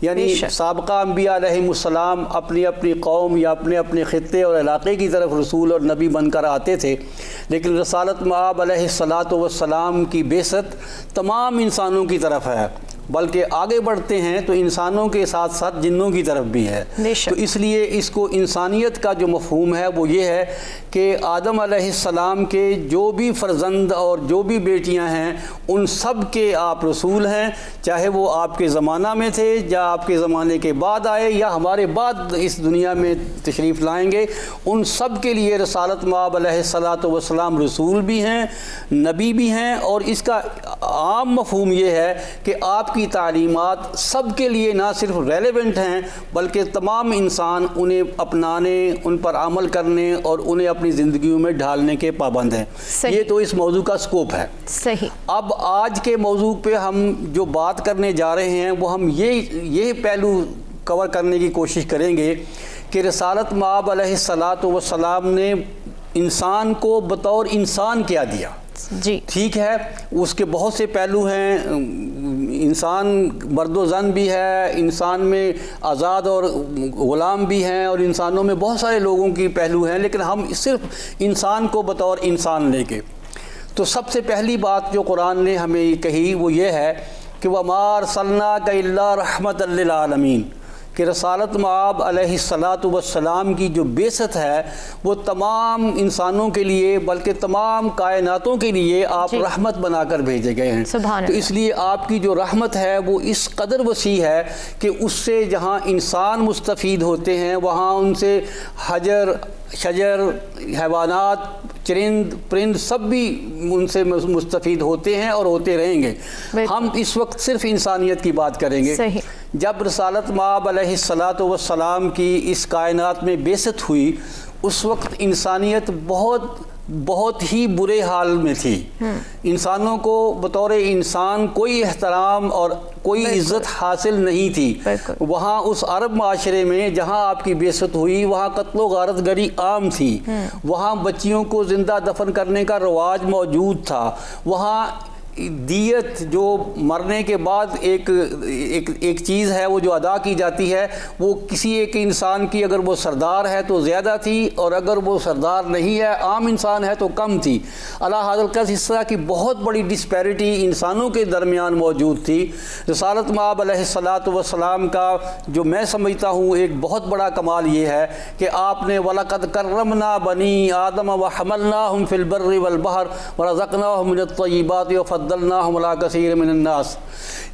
یعنی سابقہ انبیاء علیہم السلام اپنی اپنی قوم یا اپنے اپنے خطے اور علاقے کی طرف رسول اور نبی بن کر آتے تھے، لیکن رسالت مآب علیہ الصلاۃ والسلام کی بعثت تمام انسانوں کی طرف ہے، بلکہ آگے بڑھتے ہیں تو انسانوں کے ساتھ ساتھ جنوں کی طرف بھی ہے۔ تو اس لیے اس کو انسانیت کا جو مفہوم ہے وہ یہ ہے کہ آدم علیہ السلام کے جو بھی فرزند اور جو بھی بیٹیاں ہیں ان سب کے آپ رسول ہیں، چاہے وہ آپ کے زمانہ میں تھے یا آپ کے زمانے کے بعد آئے یا ہمارے بعد اس دنیا میں تشریف لائیں گے، ان سب کے لیے رسالت مآب علیہ الصلاۃ والسلام رسول بھی ہیں، نبی بھی ہیں، اور اس کا عام مفہوم یہ ہے کہ آپ کی تعلیمات سب کے لیے نہ صرف ریلیونٹ ہیں بلکہ تمام انسان انہیں اپنانے، ان پر عمل کرنے اور انہیں اپنی زندگیوں میں ڈھالنے کے پابند ہیں۔ یہ تو اس موضوع کا سکوپ ہے۔ صحیح۔ اب آج کے موضوع پہ ہم جو بات کرنے جا رہے ہیں وہ ہم یہ پہلو کور کرنے کی کوشش کریں گے کہ رسالت مآب علیہ الصلاۃ والسلام نے انسان کو بطور انسان کیا دیا۔ جی ٹھیک ہے، اس کے بہت سے پہلو ہیں، انسان مرد و زن بھی ہے، انسان میں آزاد اور غلام بھی ہیں، اور انسانوں میں بہت سارے لوگوں کی پہلو ہیں، لیکن ہم صرف انسان کو بطور انسان لے کے تو سب سے پہلی بات جو قرآن نے ہمیں کہی وہ یہ ہے کہ وَمَا أَرْسَلْنَاكَ إِلَّا رَحْمَةً لِّلْعَالَمِينَ، کہ رسالت مآب علیہ الصلاۃ والسلام کی جو بعثت ہے وہ تمام انسانوں کے لیے بلکہ تمام کائناتوں کے لیے آپ رحمت بنا کر بھیجے گئے ہیں۔ تو اس لیے آپ کی جو رحمت ہے وہ اس قدر وسیع ہے کہ اس سے جہاں انسان مستفید ہوتے ہیں وہاں ان سے حجر شجر حیوانات چرند پرند سب بھی ان سے مستفید ہوتے ہیں اور ہوتے رہیں گے۔ ہم اس وقت صرف انسانیت کی بات کریں گے۔ جب رسالت مآب علیہ الصلاۃ والسلام کی اس کائنات میں بعثت ہوئی اس وقت انسانیت بہت ہی برے حال میں تھی۔ انسانوں کو بطور انسان کوئی احترام اور کوئی عزت حاصل نہیں تھی۔ وہاں اس عرب معاشرے میں جہاں آپ کی بعثت ہوئی وہاں قتل و غارت گری عام تھی، وہاں بچیوں کو زندہ دفن کرنے کا رواج موجود تھا، وہاں دیت جو مرنے کے بعد ایک چیز ہے وہ جو ادا کی جاتی ہے وہ کسی ایک انسان کی اگر وہ سردار ہے تو زیادہ تھی اور اگر وہ سردار نہیں ہے عام انسان ہے تو کم تھی۔ علی ھذا القصد اس طرح کی بہت بڑی ڈسپیرٹی انسانوں کے درمیان موجود تھی۔ رسالت مآب علیہ الصلاۃ والسلام کا جو میں سمجھتا ہوں ایک بہت بڑا کمال یہ ہے کہ آپ نے وَلَقَدْ كَرَّمْنَا بَنِي آدَمَ وَحَمَلْنَاهُمْ فِي الْبَرِّ وَالْبَحْرِ وَرَزَقْنَاهُمْ مِنَ الطَّيِّبَاتِ وَفَضَّلْنَاهُمْ عَلَىٰ كَثِيرٍ مِّنَ النَّاسِ۔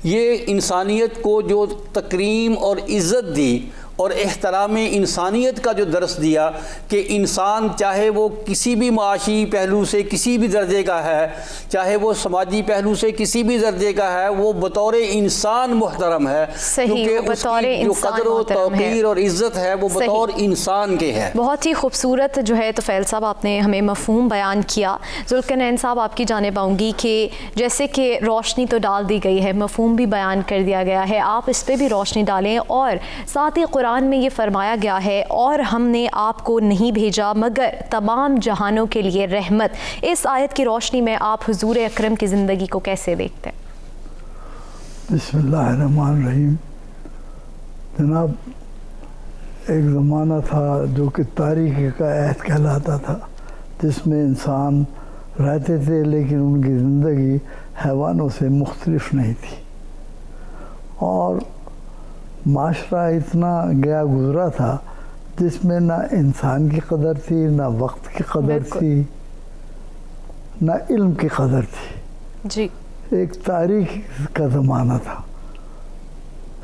یہ انسانیت کو جو تکریم اور عزت دی اور احترام انسانیت کا جو درس دیا کہ انسان چاہے وہ کسی بھی معاشی پہلو سے کسی بھی درجے کا ہے، چاہے وہ سماجی پہلو سے کسی بھی درجے کا ہے، وہ بطور انسان محترم ہے، کیونکہ اس کی جو قدر و توقیر اور عزت ہے وہ بطور انسان کے ہے۔ بہت ہی خوبصورت جو ہے طفیل صاحب آپ نے ہمیں مفہوم بیان کیا۔ ذوالقرنین صاحب آپ کی جانب آؤں گی کہ جیسے کہ روشنی تو ڈال دی گئی ہے، مفہوم بھی بیان کر دیا گیا ہے، آپ اس پہ بھی روشنی ڈالیں، اور ساتھ ہی قرآن میں یہ فرمایا گیا ہے اور ہم نے آپ کو نہیں بھیجا مگر تمام جہانوں کے لیے رحمت۔ اس آیت کی روشنی میں آپ حضور اکرم کی زندگی کو کیسے دیکھتے ہیں؟ بسم اللہ الرحمن الرحیم۔ جناب ایک زمانہ تھا جو کہ تاریخی کا عہد کہلاتا تھا، جس میں انسان رہتے تھے لیکن ان کی زندگی حیوانوں سے مختلف نہیں تھی، اور معاشرہ اتنا گیا گزرا تھا جس میں نہ انسان کی قدر تھی، نہ وقت کی قدر تھی، نہ علم کی قدر تھی۔ جی ایک تاریخ کا زمانہ تھا۔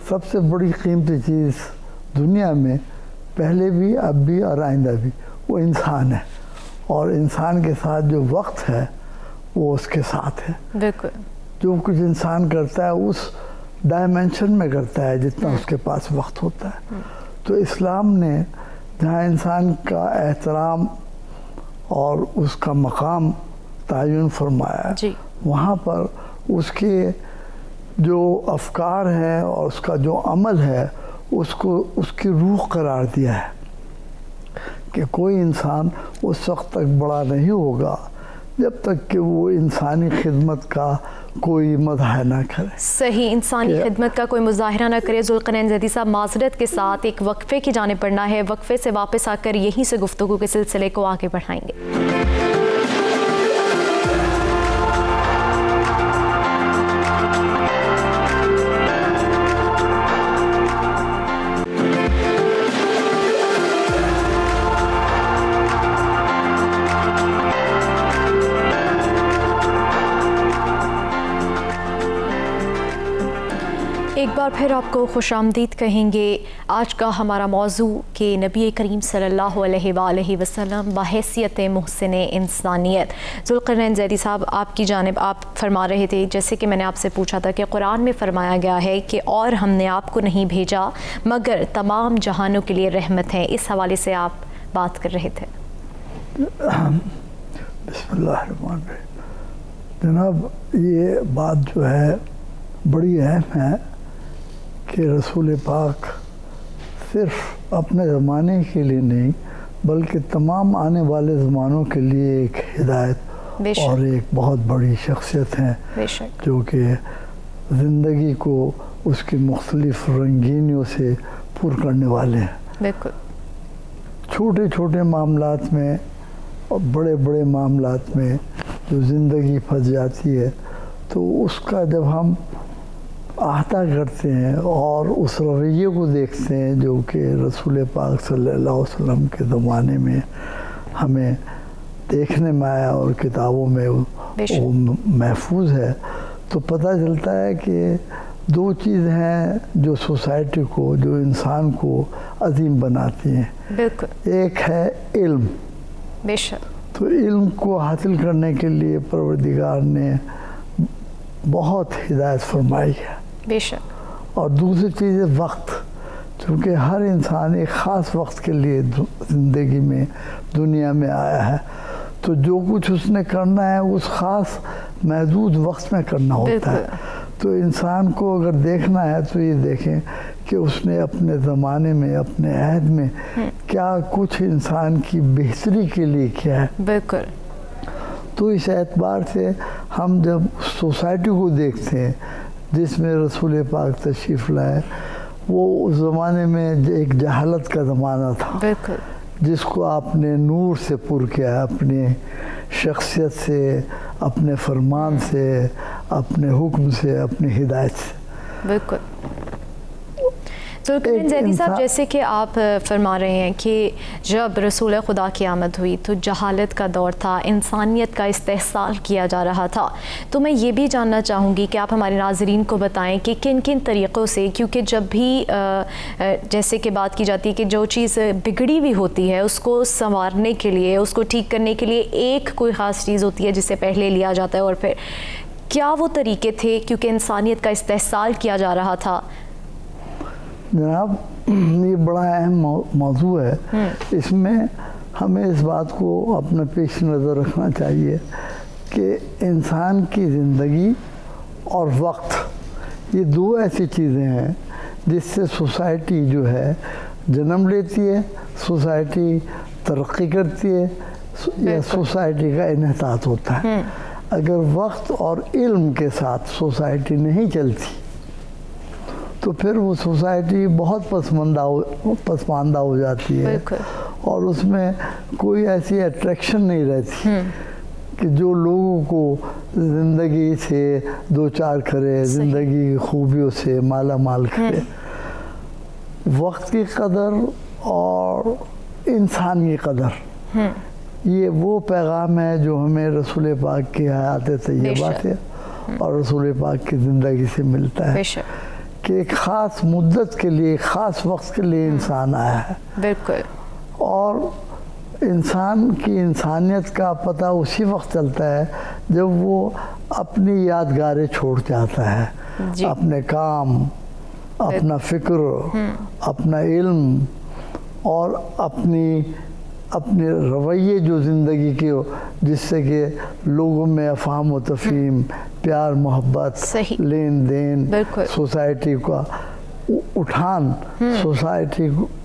سب سے بڑی قیمتی چیز دنیا میں پہلے بھی اب بھی اور آئندہ بھی وہ انسان ہے، اور انسان کے ساتھ جو وقت ہے وہ اس کے ساتھ ہے۔ بالکل جو کچھ انسان کرتا ہے اس ڈائمینشن میں کرتا ہے جتنا اس کے پاس وقت ہوتا ہے۔ تو اسلام نے جہاں انسان کا احترام اور اس کا مقام تعین فرمایا ہے، وہاں پر اس کے جو افکار ہیں اور اس کا جو عمل ہے اس کو اس کی روح قرار دیا ہے کہ کوئی انسان اس وقت تک بڑا نہیں ہوگا جب تک کہ وہ انسانی خدمت کا کوئی مظاہرہ نہ کرے. صحیح، انسانی خدمت کا کوئی مظاہرہ نہ کرے. ذوالقرنین زیدی صاحب، معذرت کے ساتھ ایک وقفے کی جانب پڑھنا ہے. وقفے سے واپس آ کر یہیں سے گفتگو کے سلسلے کو آگے بڑھائیں گے. ایک بار پھر آپ کو خوش آمدید کہیں گے. آج کا ہمارا موضوع کہ نبی کریم صلی اللہ علیہ وآلہ وسلم بحیثیت محسن انسانیت. ذوالقرنین زیدی صاحب، آپ کی جانب آپ فرما رہے تھے، جیسے کہ میں نے آپ سے پوچھا تھا کہ قرآن میں فرمایا گیا ہے کہ اور ہم نے آپ کو نہیں بھیجا مگر تمام جہانوں کے لیے رحمت ہیں. اس حوالے سے آپ بات کر رہے تھے. بسم اللہ الرحمن الرحیم. جناب، یہ بات جو ہے بڑی اہم ہے کہ رسول پاک صرف اپنے زمانے کے لیے نہیں بلکہ تمام آنے والے زمانوں کے لیے ایک ہدایت اور ایک بہت بڑی شخصیت ہیں، جو کہ زندگی کو اس کی مختلف رنگینیوں سے پر کرنے والے ہیں. بالکل. چھوٹے چھوٹے معاملات میں اور بڑے بڑے معاملات میں جو زندگی پھنس جاتی ہے تو اس کا جب ہم احاطہ کرتے ہیں اور اس رویے کو دیکھتے ہیں جو کہ رسول پاک صلی اللہ علیہ وسلم کے زمانے میں ہمیں دیکھنے میں آیا اور کتابوں میں وہ محفوظ ہے، تو پتہ چلتا ہے کہ دو چیز ہیں جو سوسائٹی کو، جو انسان کو عظیم بناتی ہیں. بالکل. ایک ہے علم. بے شک. تو علم کو حاصل کرنے کے لیے پروردگار نے بہت ہدایت فرمائی ہے. بے شک. اور دوسری چیز ہے وقت، چونکہ ہر انسان ایک خاص وقت کے لیے زندگی میں دنیا میں آیا ہے، تو جو کچھ اس نے کرنا ہے اس خاص محدود وقت میں کرنا ہوتا ہے. تو انسان کو اگر دیکھنا ہے تو یہ دیکھیں کہ اس نے اپنے زمانے میں، اپنے عہد میں کیا کچھ انسان کی بہتری کے لیے کیا ہے. بالکل. تو اس اعتبار سے ہم جب سوسائٹی کو دیکھتے ہیں جس میں رسول پاک تشریف لائے، وہ اس زمانے میں ایک جہالت کا زمانہ تھا. بالکل. جس کو آپ نے نور سے پر کیا، اپنی شخصیت سے، اپنے فرمان سے، اپنے حکم سے، اپنی ہدایت سے. بالکل. ذوالقرنین زیدی صاحب، جیسے کہ آپ فرما رہے ہیں کہ جب رسول خدا کی آمد ہوئی تو جہالت کا دور تھا، انسانیت کا استحصال کیا جا رہا تھا. تو میں یہ بھی جاننا چاہوں گی کہ آپ ہمارے ناظرین کو بتائیں کہ کن کن طریقوں سے، کیونکہ جب بھی جیسے کہ بات کی جاتی ہے کہ جو چیز بگڑی ہوئی ہوتی ہے اس کو سنوارنے کے لیے، اس کو ٹھیک کرنے کے لیے ایک کوئی خاص چیز ہوتی ہے جسے پہلے لیا جاتا ہے، اور پھر کیا وہ طریقے تھے کیونکہ انسانیت کا استحصال کیا جا رہا تھا؟ جناب، یہ بڑا اہم موضوع ہے. اس میں ہمیں اس بات کو اپنے پیش نظر رکھنا چاہیے کہ انسان کی زندگی اور وقت، یہ دو ایسی چیزیں ہیں جس سے سوسائٹی جو ہے جنم لیتی ہے، سوسائٹی ترقی کرتی ہے، یا سوسائٹی کا انحطاط ہوتا ہے. اگر وقت اور علم کے ساتھ سوسائٹی نہیں چلتی تو پھر وہ سوسائٹی بہت پسماندہ ہو جاتی ہے، اور اس میں کوئی ایسی اٹریکشن نہیں رہتی کہ جو لوگوں کو زندگی سے دو چار کرے، زندگی کی خوبیوں سے مالا مال کرے. وقت کی قدر اور انسان کی قدر، یہ وہ پیغام ہے جو ہمیں رسول پاک کی حیات طیبہ سے اور رسول پاک کی زندگی سے ملتا ہے کہ ایک خاص مدت کے لیے، ایک خاص وقت کے لیے انسان آیا ہے. بالکل. اور انسان کی انسانیت کا پتہ اسی وقت چلتا ہے جب وہ اپنی یادگاریں چھوڑ جاتا ہے. اپنے کام، اپنا فکر، اپنا علم اور اپنے رویے جو زندگی کے، جس سے کہ لوگوں میں افہام و تفہیم، پیار محبت، لین دین، سوسائٹی کا اٹھان، سوسائٹی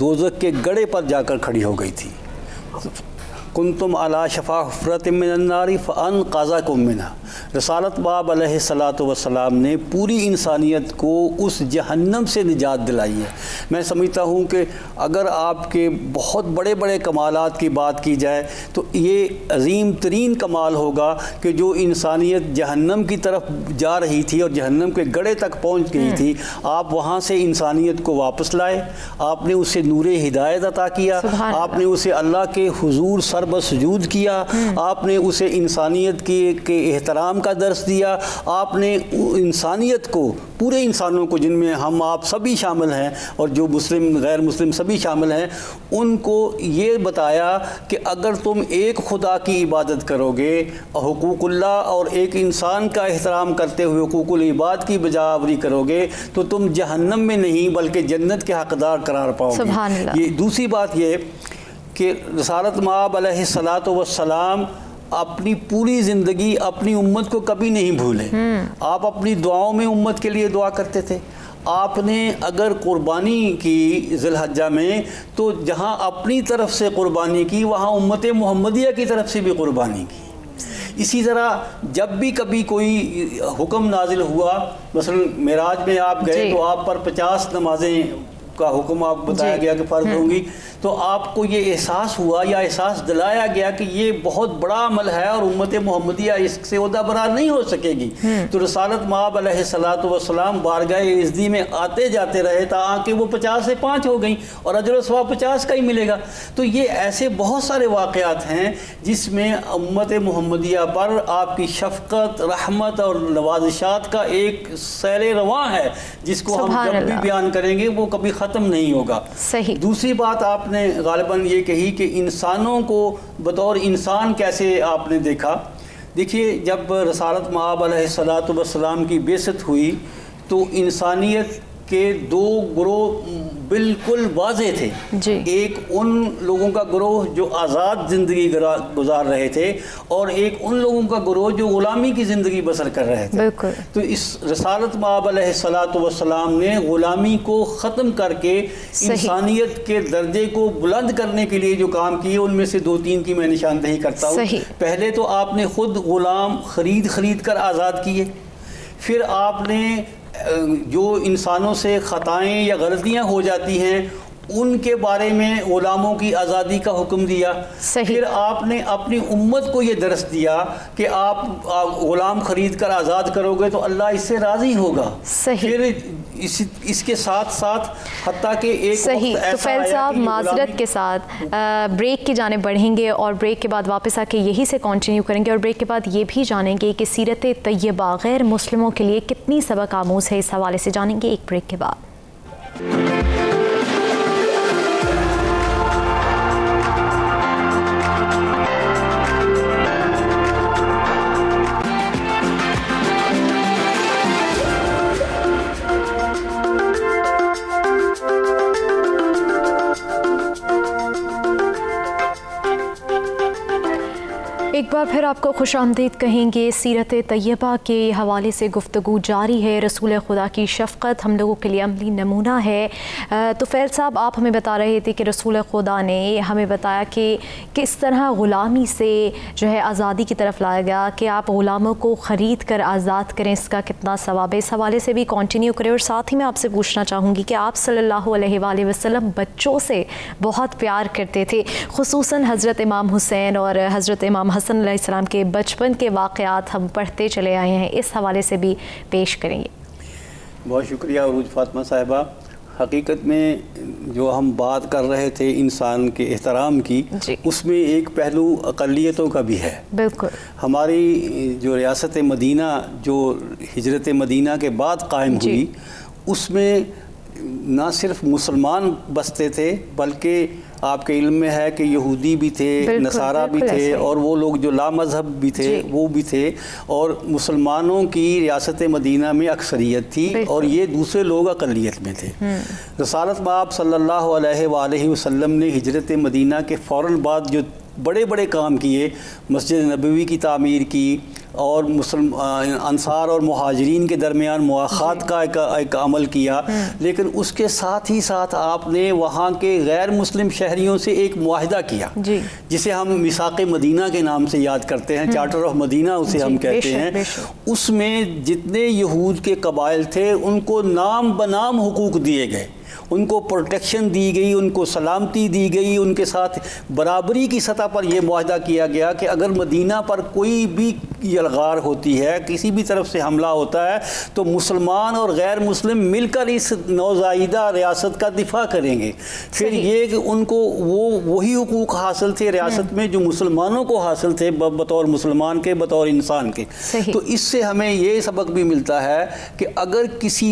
دوزخ کے گڑھے پر جا کر کھڑی ہو گئی تھی. کنتم علی شفا حفرۃ من النار فانقذکم منہا. رسالت باب علیہ الصلاۃ والسلام نے پوری انسانیت کو اس جہنم سے نجات دلائی ہے. میں سمجھتا ہوں کہ اگر آپ کے بہت بڑے بڑے کمالات کی بات کی جائے تو یہ عظیم ترین کمال ہوگا کہ جو انسانیت جہنم کی طرف جا رہی تھی اور جہنم کے گڑھے تک پہنچ گئی تھی، آپ وہاں سے انسانیت کو واپس لائے. آپ نے اسے نور ہدایت عطا کیا، آپ نے اسے اللہ کے حضور سر بسجود کیا، آپ نے اسے انسانیت کے احترام کا درس دیا. آپ نے انسانیت کو، پورے انسانوں کو، جن میں ہم آپ سبھی شامل ہیں اور جو مسلم غیر مسلم سبھی شامل ہیں، ان کو یہ بتایا کہ اگر تم ایک خدا کی عبادت کرو گے، حقوق اللہ اور ایک انسان کا احترام کرتے ہوئے حقوق العباد کی بجا آوری کرو گے تو تم جہنم میں نہیں بلکہ جنت کے حقدار قرار پاؤ گے. سبحان اللہ. یہ دوسری بات یہ کہ رسالت مآب علیہ الصلاۃ والسلام اپنی پوری زندگی اپنی امت کو کبھی نہیں بھولے. آپ اپنی دعاؤں میں امت کے لیے دعا کرتے تھے. آپ نے اگر قربانی کی ذی الحجہ میں تو جہاں اپنی طرف سے قربانی کی وہاں امت محمدیہ کی طرف سے بھی قربانی کی. اسی طرح جب بھی کبھی کوئی حکم نازل ہوا، مثلا معراج میں آپ گئے تو آپ پر 50 نمازیں کا حکم آپ بتایا گیا کہ فرض ہوں گی، تو آپ کو یہ احساس ہوا یا احساس دلایا گیا کہ یہ بہت بڑا عمل ہے اور امت محمدیہ اس سے عہدہ برار نہیں ہو سکے گی. تو رسالت مآب علیہ الصلاۃ والسلام بارگاہ عزدی میں آتے جاتے رہے تاکہ وہ 50 سے 5 ہو گئیں اور اجر و ثواب 50 کا ہی ملے گا. تو یہ ایسے بہت سارے واقعات ہیں جس میں امت محمدیہ پر آپ کی شفقت، رحمت اور نوازشات کا ایک سیل رواں ہے جس کو ہم جب بھی بیان کریں گے وہ کبھی ختم نہیں ہوگا. صحیح. دوسری بات آپ نے غالباً یہ کہی کہ انسانوں کو بطور انسان کیسے آپ نے دیکھا. دیکھیے، جب رسالت مآب علیہ الصلاۃ والسلام کی بعثت ہوئی تو انسانیت کے 2 گروہ بالکل واضح تھے. ایک ان لوگوں کا گروہ جو آزاد زندگی گزار رہے تھے اور ایک ان لوگوں کا گروہ جو غلامی کی زندگی بسر کر رہے تھے. تو اس رسالت مآب علیہ الصلاۃ والسلام نے غلامی کو ختم کر کے انسانیت کے درجے کو بلند کرنے کے لیے جو کام کیے ان میں سے 2-3 کی میں نشاندہی کرتا ہوں. پہلے تو آپ نے خود غلام خرید کر آزاد کیے. پھر آپ نے جو انسانوں سے خطائیں یا غلطیاں ہو جاتی ہیں ان کے بارے میں غلاموں کی آزادی کا حکم دیا. پھر آپ نے اپنی امت کو یہ درس دیا کہ آپ غلام خرید کر آزاد کرو گے تو اللہ اس سے راضی ہوگا. پھر اس کے ساتھ ساتھ حتیٰ کہ ایک صحیح. تو فیض صاحب معذرت کے ساتھ بریک کی جانب بڑھیں گے اور بریک کے بعد واپس آ کے یہی سے کنٹینیو کریں گے اور بریک کے بعد یہ بھی جانیں گے کہ سیرت طیبہ غیر مسلموں کے لیے کتنی سبق آموز ہے. اس حوالے سے جانیں گے ایک بریک کے بعد. ایک بار پھر آپ کو خوش آمدید کہیں گے. سیرت طیبہ کے حوالے سے گفتگو جاری ہے. رسول خدا کی شفقت ہم لوگوں کے لیے عملی نمونہ ہے. تو فیض صاحب آپ ہمیں بتا رہے تھے کہ رسول خدا نے ہمیں بتایا کہ کس طرح غلامی سے جو ہے آزادی کی طرف لایا گیا کہ آپ غلاموں کو خرید کر آزاد کریں، اس کا کتنا ثواب ہے. اس حوالے سے بھی کنٹینیو کریں. اور ساتھ ہی میں آپ سے پوچھنا چاہوں گی کہ آپ صلی اللہ علیہ وآلہ وسلم بچوں سے بہت پیار کرتے تھے، خصوصاً حضرت امام حسین اور حضرت امام حسن علیہ السلام کے بچپن کے واقعات ہم پڑھتے چلے آئے ہیں. اس حوالے سے بھی پیش کریں گے. بہت شکریہ عروج فاطمہ صاحبہ. حقیقت میں جو ہم بات کر رہے تھے انسان کے احترام کی، اس میں ایک پہلو اقلیتوں کا بھی ہے. بالکل. ہماری جو ریاست مدینہ جو ہجرت مدینہ کے بعد قائم ہوئی، اس میں نہ صرف مسلمان بستے تھے بلکہ آپ کے علم میں ہے کہ یہودی بھی تھے، نصارہ بھی تھے اور وہ لوگ جو لا مذہب بھی تھے وہ بھی تھے. اور مسلمانوں کی ریاست مدینہ میں اکثریت تھی اور یہ دوسرے لوگ اقلیت میں تھے. رسالت مآب صلی اللہ علیہ وآلہ وسلم نے ہجرت مدینہ کے فوراً بعد جو بڑے بڑے کام کیے، مسجد نبوی کی تعمیر کی اور انصار اور مہاجرین کے درمیان مواخات کا ایک عمل کیا، لیکن اس کے ساتھ ہی ساتھ آپ نے وہاں کے غیر مسلم شہریوں سے ایک معاہدہ کیا جسے ہم میثاق مدینہ کے نام سے یاد کرتے ہیں، چارٹر آف مدینہ اسے ہم کہتے ہیں۔ اس میں جتنے یہود کے قبائل تھے ان کو نام بنام حقوق دیے گئے، ان کو پروٹیکشن دی گئی، ان کو سلامتی دی گئی، ان کے ساتھ برابری کی سطح پر یہ معاہدہ کیا گیا کہ اگر مدینہ پر کوئی بھی یلغار ہوتی ہے، کسی بھی طرف سے حملہ ہوتا ہے، تو مسلمان اور غیر مسلم مل کر اس نوزائیدہ ریاست کا دفاع کریں گے۔ پھر یہ کہ ان کو وہی حقوق حاصل تھے ریاست میں جو مسلمانوں کو حاصل تھے بطور مسلمان کے، بطور انسان کے۔ تو اس سے ہمیں یہ سبق بھی ملتا ہے کہ اگر کسی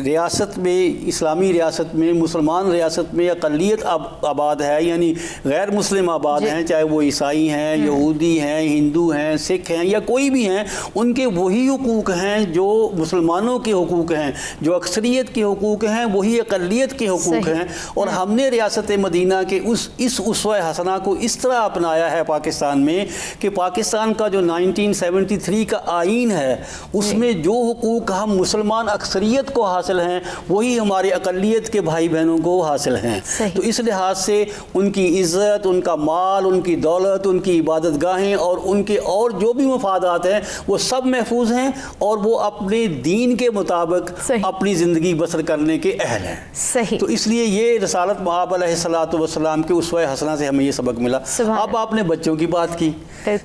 ریاست میں، اسلامی ریاست میں، مسلمان ریاست میں اقلیت آباد ہے، یعنی غیر مسلم آباد ہیں، چاہے وہ عیسائی ہیں، یہودی ہیں، ہندو ہیں، سکھ ہیں یا کوئی بھی ہیں، ان کے وہی حقوق ہیں جو مسلمانوں کے حقوق ہیں، جو اکثریت کے حقوق ہیں وہی اقلیت کے حقوق ہیں۔ اور ہم نے ریاست مدینہ کے اس اسوہ حسنہ کو اس طرح اپنایا ہے پاکستان میں کہ پاکستان کا جو 1973 کا آئین ہے اس میں جو حقوق ہم مسلمان اکثریت کو حاصل ہیں وہی ہمارے اقلیت کے بھائی بہنوں کو حاصل ہیں۔ تو اس لحاظ سے ان کی عزت، ان کا مال، ان کی دولت، ان کی عبادت گاہیں اور ان کے اور جو بھی مفادات ہیں وہ سب محفوظ ہیں، اور وہ اپنے دین کے مطابق اپنی زندگی بسر کرنے کے اہل ہیں۔ تو اس لیے یہ رسالت مآب علیہ السلام کے اسوہ حسنہ سے ہمیں یہ سبق ملا۔ اب آپ نے بچوں کی بات کی،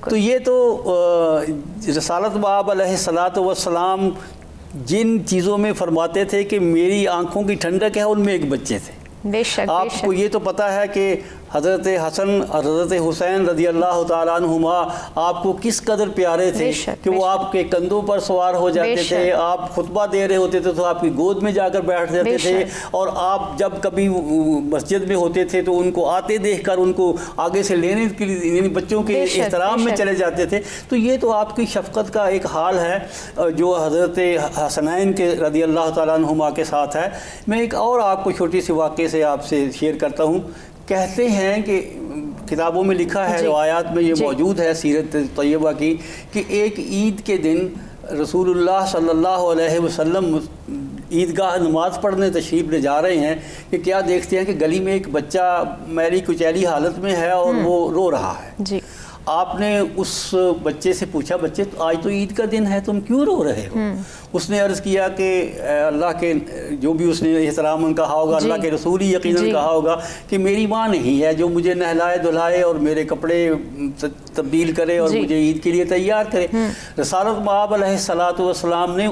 تو یہ تو رسالت مآب علیہ السلام جن چیزوں میں فرماتے تھے کہ میری آنکھوں کی ٹھنڈک ہے، ان میں ایک بچے تھے۔ بے شک آپ کو یہ تو پتہ ہے کہ حضرت حسن اور حضرت حسین رضی اللہ تعالیٰ عنہما آپ کو کس قدر پیارے تھے کہ وہ آپ کے کندھوں پر سوار ہو جاتے تھے، آپ خطبہ دے رہے ہوتے تھے تو آپ کی گود میں جا کر بیٹھ جاتے تھے، اور آپ جب کبھی مسجد میں ہوتے تھے تو ان کو آتے دیکھ کر ان کو آگے سے لینے کے لیے، یعنی بچوں کے احترام میں چلے جاتے تھے۔ تو یہ تو آپ کی شفقت کا ایک حال ہے جو حضرت حسنین کے رضی اللہ تعالیٰ عنہما کے ساتھ ہے۔ میں ایک اور آپ کو چھوٹی سی واقعے سے آپ سے شیئر کرتا ہوں۔ کہتے ہیں کہ کتابوں میں لکھا ہے، روایات میں یہ موجود ہے سیرت طیبہ کی، کہ ایک عید کے دن رسول اللہ صلی اللہ علیہ وسلم عیدگاہ نماز پڑھنے تشریف لے جا رہے ہیں کہ کیا دیکھتے ہیں کہ گلی میں ایک بچہ میلی کچیلی حالت میں ہے اور وہ رو رہا ہے۔ آپ نے اس بچے سے پوچھا، بچے آج تو عید کا دن ہے، تم کیوں رو رہے ہو؟ اس نے عرض کیا کہ اللہ کے، جو بھی اس نے احترام ان کہا ہوگا، اللہ کے رسول ہی یقیناً کہا ہوگا کہ میری ماں نہیں ہے جو مجھے نہلائے دھلائے اور میرے کپڑے تبدیل کرے اور مجھے عید کے لیے تیار کرے۔ رسالت مآب علیہ السلام نے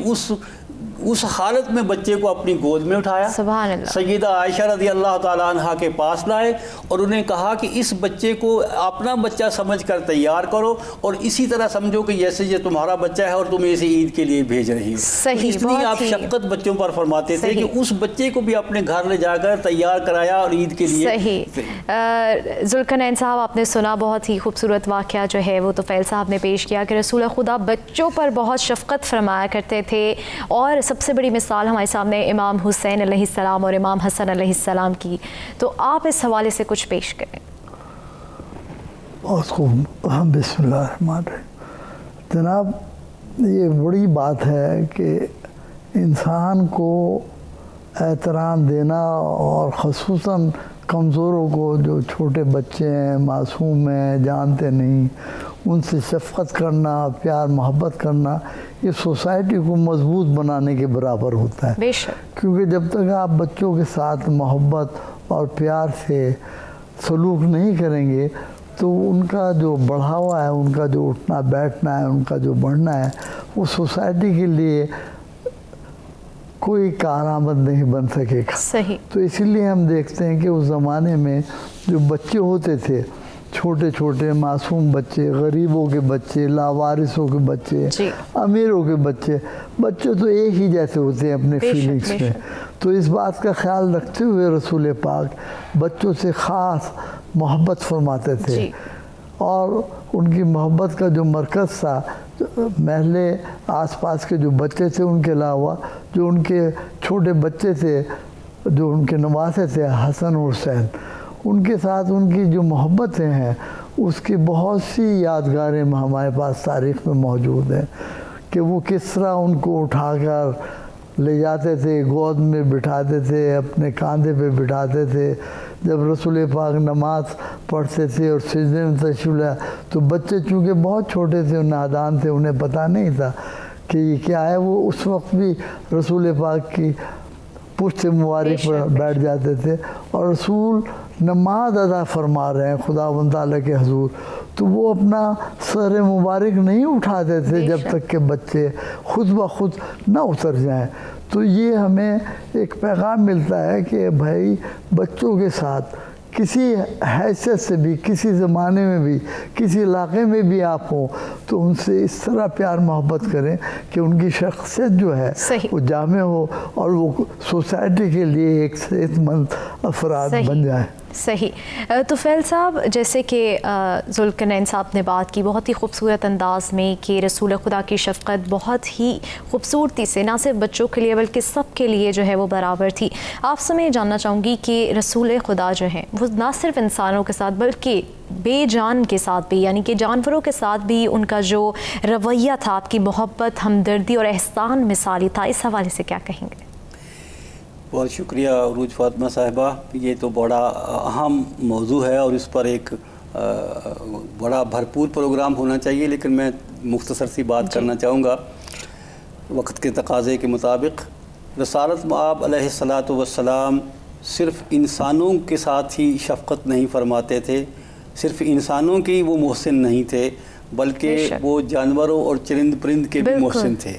اس حالت میں بچے کو اپنی گود میں اٹھایا، سبحان اللہ، سیدہ عائشہ رضی اللہ تعالیٰ عنہا کے پاس لائے اور انہیں کہا کہ اس بچے کو اپنا بچہ سمجھ کر تیار کرو اور اسی طرح سمجھو کہ جیسے یہ تمہارا بچہ ہے اور تم اسے عید کے لیے بھیج رہی ہو۔ اس لیے آپ شفقت بچوں پر فرماتے تھے کہ اس بچے کو بھی اپنے گھر لے جا کر تیار کرایا اور عید کے لیے۔ صحیح۔ ذوالقرنین صاحب، آپ نے سنا بہت ہی خوبصورت واقعہ جو ہے وہ طفیل صاحب نے پیش کیا کہ رسول خدا بچوں پر بہت شفقت فرمایا کرتے تھے، اور سب سے بڑی مثال ہمارے سامنے امام حسین علیہ السلام اور امام حسن علیہ السلام کی، تو آپ اس حوالے سے کچھ پیش کریں۔ بسم اللہ الرحمن الرحیم۔ جناب، یہ بڑی بات ہے کہ انسان کو احترام دینا، اور خصوصاً کمزوروں کو، جو چھوٹے بچے ہیں، معصوم ہیں، جانتے نہیں، ان سے شفقت کرنا، پیار محبت کرنا، یہ سوسائٹی کو مضبوط بنانے کے برابر ہوتا ہے۔ بے شک، کیونکہ جب تک آپ بچوں کے ساتھ محبت اور پیار سے سلوک نہیں کریں گے تو ان کا جو بڑھاوا ہے، ان کا جو اٹھنا بیٹھنا ہے، ان کا جو بڑھنا ہے، وہ سوسائٹی کے لیے کوئی کارآمد نہیں بن سکے گا۔ صحیح۔ تو اسی لیے ہم دیکھتے ہیں کہ اس زمانے میں جو بچے ہوتے تھے، چھوٹے چھوٹے معصوم بچے، غریبوں کے بچے، لاوارثوں کے بچے، امیروں کے بچے تو ایک ہی جیسے ہوتے ہیں اپنے فیلنگز میں۔ تو اس بات کا خیال رکھتے ہوئے رسول پاک بچوں سے خاص محبت فرماتے تھے، اور ان کی محبت کا جو مرکز تھا، محلے آس پاس کے جو بچے تھے ان کے علاوہ جو ان کے چھوٹے بچے تھے، جو ان کے نواسے تھے حسن اور حسین، ان کے ساتھ ان کی جو محبتیں ہیں اس کی بہت سی یادگاریں ہمارے پاس تاریخ میں موجود ہیں کہ وہ کس طرح ان کو اٹھا کر لے جاتے تھے، گود میں بٹھاتے تھے، اپنے کاندھے پہ بٹھاتے تھے. جب رسول پاک نماز پڑھتے تھے اور سجدے میں تشریف لیا تو بچے چونکہ بہت چھوٹے تھے، نادان تھے، انہیں پتہ نہیں تھا کہ یہ کیا ہے. وہ اس وقت بھی رسول پاک کی پشت مبارک پر بیٹھ جاتے تھے اور رسول نماز ادا فرما رہے ہیں خداوند تعالیٰ کے حضور، تو وہ اپنا سر مبارک نہیں اٹھاتے تھے جب تک کہ بچے خود بخود نہ اتر جائیں. تو یہ ہمیں ایک پیغام ملتا ہے کہ بھائی بچوں کے ساتھ کسی حیثیت سے بھی، کسی زمانے میں بھی، کسی علاقے میں بھی آپ ہوں تو ان سے اس طرح پیار محبت کریں کہ ان کی شخصیت جو ہے وہ جامع ہو اور وہ سوسائٹی کے لیے ایک صحت مند افراد بن جائیں. صحیح. طفیل صاحب، جیسے کہ ذوالقرنین صاحب نے بات کی بہت ہی خوبصورت انداز میں کہ رسول خدا کی شفقت بہت ہی خوبصورتی سے نہ صرف بچوں کے لیے بلکہ سب کے لیے جو ہے وہ برابر تھی. آپ سے میں یہ جاننا چاہوں گی کہ رسول خدا جو ہیں وہ نہ صرف انسانوں کے ساتھ بلکہ بے جان کے ساتھ بھی، یعنی کہ جانوروں کے ساتھ بھی ان کا جو رویہ تھا، آپ کی محبت، ہمدردی اور احسان مثالی تھا. اس حوالے سے کیا کہیں گے؟ بہت شکریہ عروج فاطمہ صاحبہ. یہ تو بڑا اہم موضوع ہے اور اس پر ایک بڑا بھرپور پروگرام ہونا چاہیے، لیکن میں مختصر سی بات کرنا چاہوں گا وقت کے تقاضے کے مطابق. رسالت مآب علیہ الصلاۃ والسلام صرف انسانوں کے ساتھ ہی شفقت نہیں فرماتے تھے، صرف انسانوں کے ہی وہ محسن نہیں تھے بلکہ وہ جانوروں اور چرند پرند کے بھی محسن تھے.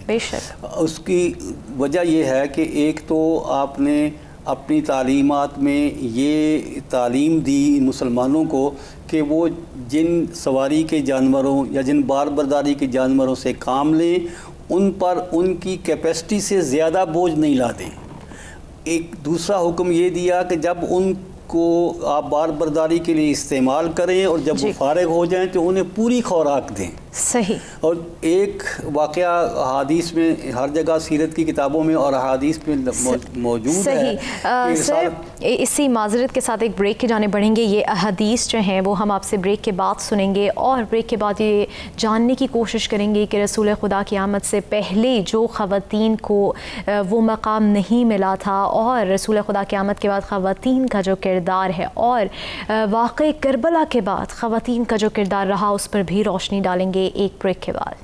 اس کی وجہ یہ ہے کہ ایک تو آپ نے اپنی تعلیمات میں یہ تعلیم دی مسلمانوں کو کہ وہ جن سواری کے جانوروں یا جن بار برداری کے جانوروں سے کام لیں ان پر ان کی کیپیسٹی سے زیادہ بوجھ نہیں لا دیں. ایک دوسرا حکم یہ دیا کہ جب ان کو آپ بار برداری کے لیے استعمال کریں اور جب وہ فارغ ہو جائیں تو انہیں پوری خوراک دیں. صحیح. اور ایک واقعہ احادیث میں ہر جگہ سیرت کی کتابوں میں اور احادیث میں موجود ہے. سر اسی معذرت کے ساتھ ایک بریک کی جانب بڑھیں گے. یہ احادیث جو ہیں وہ ہم آپ سے بریک کے بعد سنیں گے اور بریک کے بعد یہ جاننے کی کوشش کریں گے کہ رسول خدا کی آمد سے پہلے جو خواتین کو وہ مقام نہیں ملا تھا اور رسول خدا کی آمد کے بعد خواتین کا جو کردار ہے اور واقع کربلا کے بعد خواتین کا جو کردار رہا اس پر بھی روشنی ڈالیں گے ایک بریک کے بعد.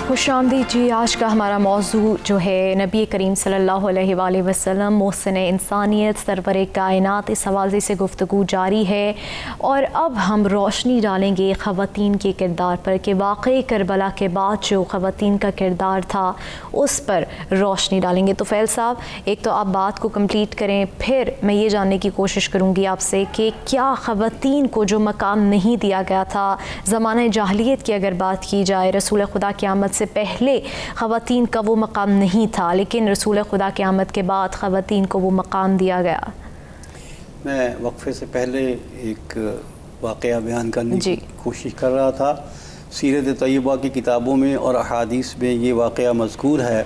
خوش آمدید جی. آج کا ہمارا موضوع جو ہے نبی کریم صلی اللہ علیہ وآلہ وسلم محسن انسانیت سرور کائنات، اس حوالے سے گفتگو جاری ہے اور اب ہم روشنی ڈالیں گے خواتین کے کردار پر کہ واقعی کربلا کے بعد جو خواتین کا کردار تھا اس پر روشنی ڈالیں گے. طفیل صاحب، ایک تو آپ بات کو کمپلیٹ کریں، پھر میں یہ جاننے کی کوشش کروں گی آپ سے کہ کیا خواتین کو جو مقام نہیں دیا گیا تھا زمانہ جاہلیت کی اگر بات کی جائے، رسول خدا کی آمد سے پہلے خواتین کا وہ مقام نہیں تھا لیکن رسول خدا کی آمد کے بعد خواتین کو وہ مقام دیا گیا؟ میں وقفے سے پہلے ایک واقعہ بیان کرنے کی کوشش کر رہا تھا. سیرت طیبہ کی کتابوں میں اور احادیث میں یہ واقعہ مذکور ہے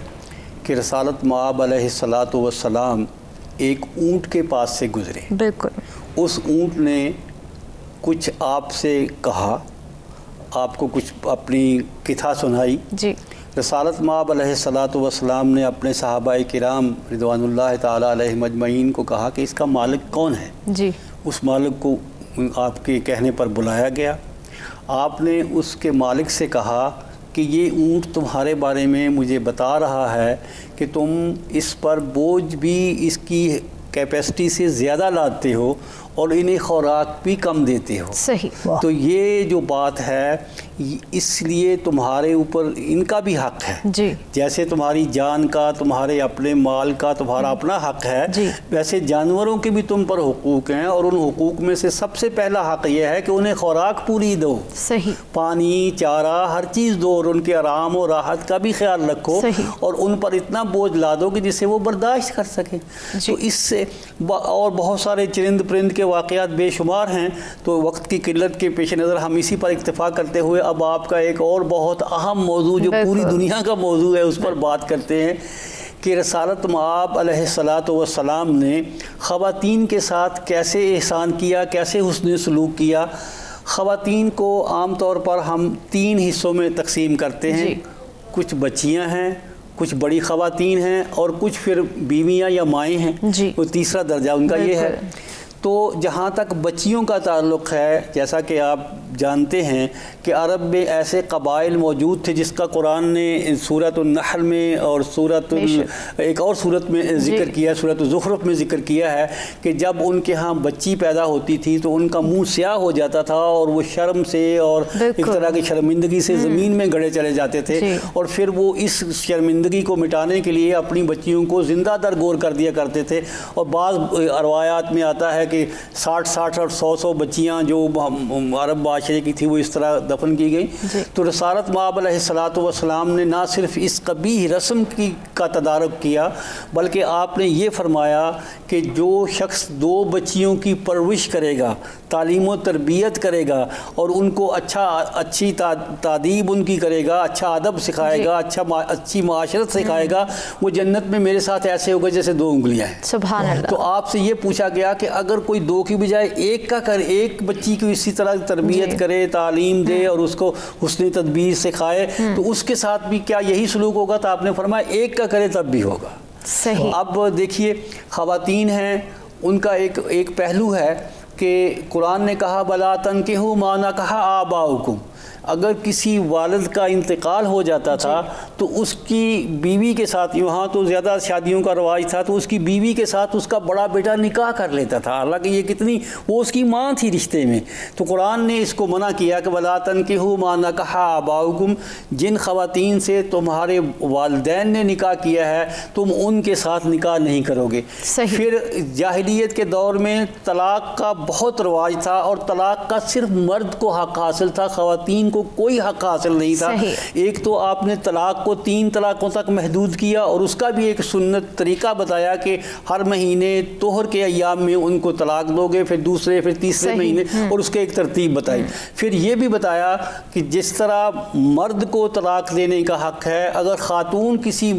کہ رسالت مآب علیہ الصلاۃ والسلام ایک اونٹ کے پاس سے گزرے. بالکل. اس اونٹ نے کچھ آپ سے کہا، آپ کو کچھ اپنی کتھا سنائی. جی. رسالت مآب علیہ الصلاۃ والسلام نے اپنے صحابہ کرام رضوان اللہ تعالیٰ علیہم اجمعین کو کہا کہ اس کا مالک کون ہے. جی. اس مالک کو آپ کے کہنے پر بلایا گیا. آپ نے اس کے مالک سے کہا کہ یہ اونٹ تمہارے بارے میں مجھے بتا رہا ہے کہ تم اس پر بوجھ بھی اس کی کیپیسٹی سے زیادہ لاتے ہو اور انہیں خوراک بھی کم دیتے ہو. صحیح. تو یہ جو بات ہے اس لیے تمہارے اوپر ان کا بھی حق ہے. جی. جیسے تمہاری جان کا، تمہارے اپنے مال کا تمہارا اپنا حق ہے، جی. ویسے جانوروں کے بھی تم پر حقوق ہیں، اور ان حقوق میں سے سب سے پہلا حق یہ ہے کہ انہیں خوراک پوری دو. صحیح. پانی، چارہ، ہر چیز دو، اور ان کے آرام اور راحت کا بھی خیال رکھو. صحیح. اور ان پر اتنا بوجھ لا دو کہ جس سے وہ برداشت کر سکیں. تو اس سے اور بہت سارے چرند پرند کے واقعات بے شمار ہیں. تو وقت کی قلت کے پیش نظر ہم اسی پر اکتفا کرتے ہوئے اب آپ کا ایک اور بہت اہم موضوع جو پوری دنیا کا موضوع ہے اس پر بات کرتے ہیں کہ رسالت مآب علیہ الصلاۃ والسلام نے خواتین کے ساتھ کیسے احسان کیا، کیسے حسن سلوک کیا. خواتین کو عام طور پر ہم 3 حصوں میں تقسیم کرتے ہیں. کچھ بچیاں ہیں، کچھ بڑی خواتین ہیں، اور کچھ پھر بیویاں یا مائیں ہیں. وہ تیسرا درجہ ان کا یہ ہے. تو جہاں تک بچیوں کا تعلق ہے، جیسا کہ آپ جانتے ہیں کہ عرب میں ایسے قبائل موجود تھے جس کا قرآن نے سورۃ النحل میں اور ایک اور سورت میں ذکر کیا، سورۃ الزخرف میں ذکر کیا ہے کہ جب ان کے ہاں بچی پیدا ہوتی تھی تو ان کا منہ سیاہ ہو جاتا تھا، اور وہ شرم سے اور ایک طرح کی شرمندگی سے زمین میں گڑے چلے جاتے تھے. اور پھر وہ اس شرمندگی کو مٹانے کے لیے اپنی بچیوں کو زندہ درگور کر دیا کرتے تھے. اور بعض روایات میں آتا ہے کہ 60 اور 100 بچیاں جو عرب معاشرے کی تھی وہ اس طرح دفن کی گئی. تو رسالت مآب علیہ الصلاۃ والسلام نے نہ صرف اس قبیح رسم کا تدارک کیا، بلکہ آپ نے یہ فرمایا کہ جو شخص 2 بچیوں کی پرورش کرے گا، تعلیم و تربیت کرے گا، اور ان کو اچھی تعدیب ان کی کرے گا، اچھا ادب سکھائے گا، اچھی معاشرت سکھائے گا، وہ جنت میں میرے ساتھ ایسے ہوگا جیسے 2 انگلیاں ہیں. سبحان اللہ. تو آپ سے یہ پوچھا گیا کہ اگر کوئی 2 کی بجائے 1 کا کرے، ایک بچی کو اسی طرح تربیت کرے، تعلیم دے اور اس کو حسن تدبیر سکھائے، تو اس کے ساتھ بھی کیا یہی سلوک ہوگا؟ تو آپ نے فرمایا 1 کا کرے تب بھی ہوگا. صحیح. اب دیکھیے خواتین ہیں، ان کا ایک پہلو ہے کہ قرآن نے کہا بلا تنکحوا ما نکح آباؤکم. اگر کسی والد کا انتقال ہو جاتا تھا تو اس کی بیوی کے ساتھ، یہاں تو زیادہ شادیوں کا رواج تھا، تو اس کی بیوی کے ساتھ اس کا بڑا بیٹا نکاح کر لیتا تھا، حالانکہ یہ وہ اس کی ماں تھی رشتے میں. تو قرآن نے اس کو منع کیا کہ وَلَا تَنْكِحُوا مَا نَكَحَ آبَاؤُكُمْ. جن خواتین سے تمہارے والدین نے نکاح کیا ہے تم ان کے ساتھ نکاح نہیں کرو گے. پھر جاہلیت کے دور میں طلاق کا بہت رواج تھا، اور طلاق کا صرف مرد کو حق حاصل تھا، خواتین کو کوئی حق حاصل نہیں تھا. ایک تو آپ نے طلاق کو 3 طلاقوں تک محدود کیا، اور اس کا بھی ایک سنت طریقہ بتایا کہ ہر مہینے طہر کے ایام میں ان کو طلاق دو گے، پھر دوسرے پھر تیسرے مہینے، اور اس کے ایک ترتیب بتائی. پھر یہ بھی بتایا کہ جس طرح مرد کو طلاق دینے کا حق ہے، اگر خاتون کسی